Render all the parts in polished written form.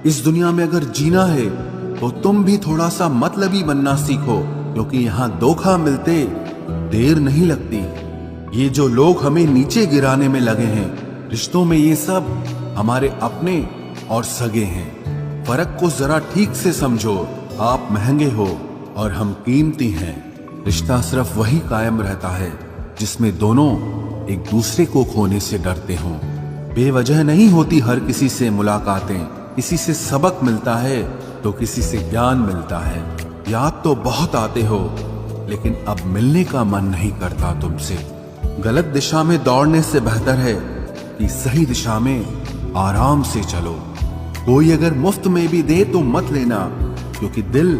इस दुनिया में अगर जीना है तो तुम भी थोड़ा सा मतलबी बनना सीखो, क्योंकि यहाँ धोखा मिलते देर नहीं लगती। ये जो लोग हमें नीचे गिराने में लगे हैं, रिश्तों में ये सब हमारे अपने और सगे हैं। फर्क को जरा ठीक से समझो। आप महंगे हो और हम कीमती हैं। रिश्ता सिर्फ वही कायम रहता है जिसमें दोनों एक दूसरे को खोने से डरते हों। बेवजह नहीं होती हर किसी से मुलाकातें। किसी से सबक मिलता है तो किसी से ज्ञान मिलता है। याद तो बहुत आते हो, लेकिन अब मिलने का मन नहीं करता तुमसे। गलत दिशा में दौड़ने से बेहतर है कि सही दिशा में आराम से चलो। कोई अगर मुफ्त में भी दे तो मत लेना, क्योंकि दिल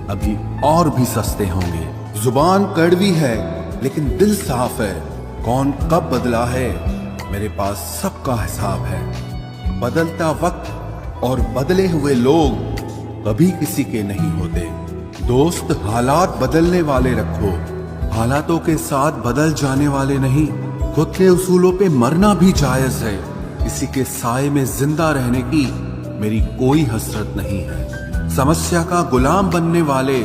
अभी और भी सस्ते होंगे। जुबान कड़वी है लेकिन दिल साफ है। कौन कब बदला है, मेरे पास सबका हिसाब है। बदलता वक्त और बदले हुए लोग कभी किसी के नहीं होते। दोस्त हालात बदलने वाले रखो, हालातों के साथ बदल जाने वाले नहीं। खुद के उसूलों पे मरना भी जायज है। किसी के साए में जिंदा रहने की मेरी कोई हसरत नहीं है। समस्या का गुलाम बनने वाले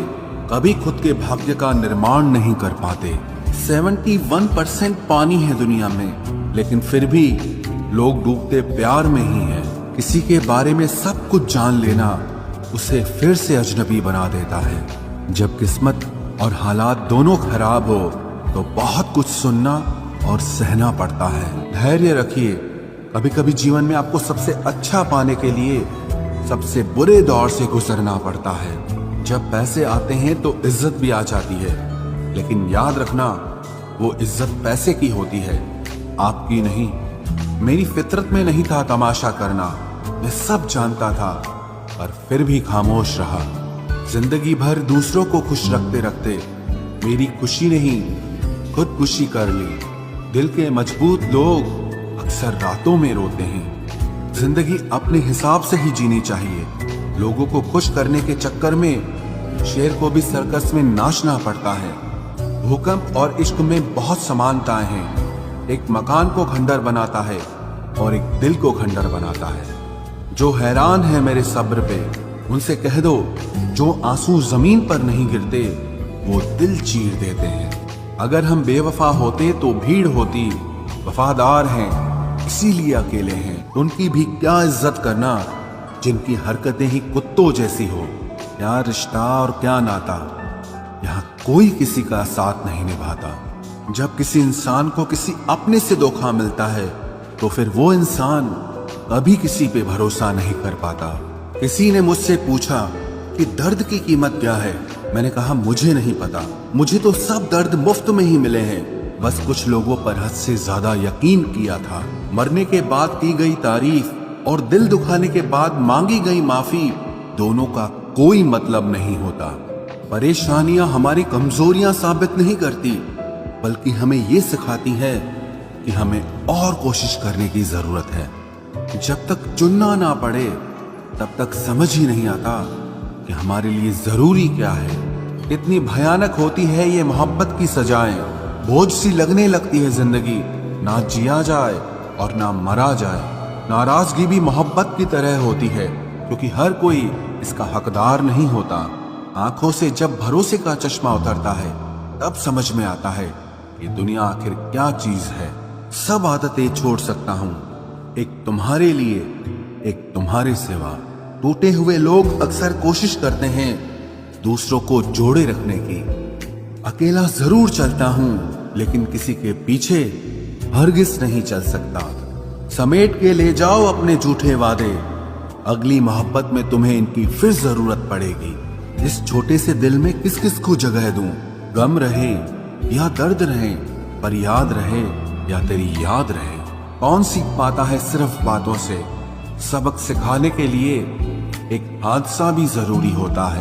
कभी खुद के भाग्य का निर्माण नहीं कर पाते। 71% पानी है दुनिया में, लेकिन फिर भी लोग डूबते प्यार में ही हैं। किसी के बारे में सब कुछ जान लेना उसे फिर से अजनबी बना देता है। जब किस्मत और हालात दोनों खराब हो तो बहुत कुछ सुनना और सहना पड़ता है। धैर्य रखिए। कभी कभी जीवन में आपको सबसे अच्छा पाने के लिए सबसे बुरे दौर से गुजरना पड़ता है। जब पैसे आते हैं तो इज्जत भी आ जाती है, लेकिन याद रखना वो इज्जत पैसे की होती है, आपकी नहीं। मेरी फितरत में नहीं था तमाशा करना, मैं सब जानता था, पर फिर भी खामोश रहा। जिंदगी भर दूसरों को खुश रखते रखते मेरी खुशी नहीं खुदकुशी कर ली। दिल के मजबूत लोग अक्सर रातों में रोते हैं। जिंदगी अपने हिसाब से ही जीनी चाहिए। लोगों को खुश करने के चक्कर में शेर को भी सर्कस में नाचना पड़ता है। भूकंप और इश्क में बहुत समानताएं हैं। एक मकान को खंडर बनाता है और एक दिल को खंडर बनाता है। जो हैरान है मेरे सब्र पे, उनसे कह दो जो आंसू जमीन पर नहीं गिरते वो दिल चीर देते हैं। अगर हम बेवफा होते तो भीड़ होती। वफादार हैं इसीलिए अकेले हैं। उनकी भी क्या इज्जत करना जिनकी हरकतें ही कुत्तों जैसी हो। क्या रिश्ता और क्या नाता, यहाँ कोई किसी का साथ नहीं निभाता। जब किसी इंसान को किसी अपने से धोखा मिलता है तो फिर वो इंसान कभी किसी पे भरोसा नहीं कर पाता। किसी ने मुझसे पूछा कि दर्द की कीमत क्या है। मैंने कहा मुझे नहीं पता, मुझे तो सब दर्द मुफ्त में ही मिले हैं। बस कुछ लोगों पर हद से ज्यादा यकीन किया था। मरने के बाद की गई तारीफ और दिल दुखाने के बाद मांगी गई माफी, दोनों का कोई मतलब नहीं होता। परेशानियां हमारी कमजोरियां साबित नहीं करती, बल्कि हमें ये सिखाती है कि हमें और कोशिश करने की जरूरत है। जब तक चुनना ना पड़े तब तक समझ ही नहीं आता कि हमारे लिए जरूरी क्या है। इतनी भयानक होती है ये मोहब्बत की सजाएं। बोझ सी लगने लगती है जिंदगी, ना जिया जाए और ना मरा जाए। नाराजगी भी मोहब्बत की तरह होती है, क्योंकि हर कोई इसका हकदार नहीं होता। आंखों से जब भरोसे का चश्मा उतरता है तब समझ में आता है कि दुनिया आखिर क्या चीज है। सब आदतें छोड़ सकता हूँ, एक तुम्हारे लिए, एक तुम्हारे सिवा। टूटे हुए लोग अक्सर कोशिश करते हैं दूसरों को जोड़े रखने की। अकेला जरूर चलता हूँ, लेकिन किसी के पीछे हरगिज नहीं चल सकता। समेट के ले जाओ अपने झूठे वादे, अगली मोहब्बत में तुम्हें इनकी फिर जरूरत पड़ेगी। इस छोटे से दिल में किस किस को जगह दूं? गम रहे या दर्द रहे, पर याद रहे या तेरी याद रहे। कौन सीख पाता है सिर्फ बातों से? सबक सिखाने के लिए एक हादसा भी जरूरी होता है।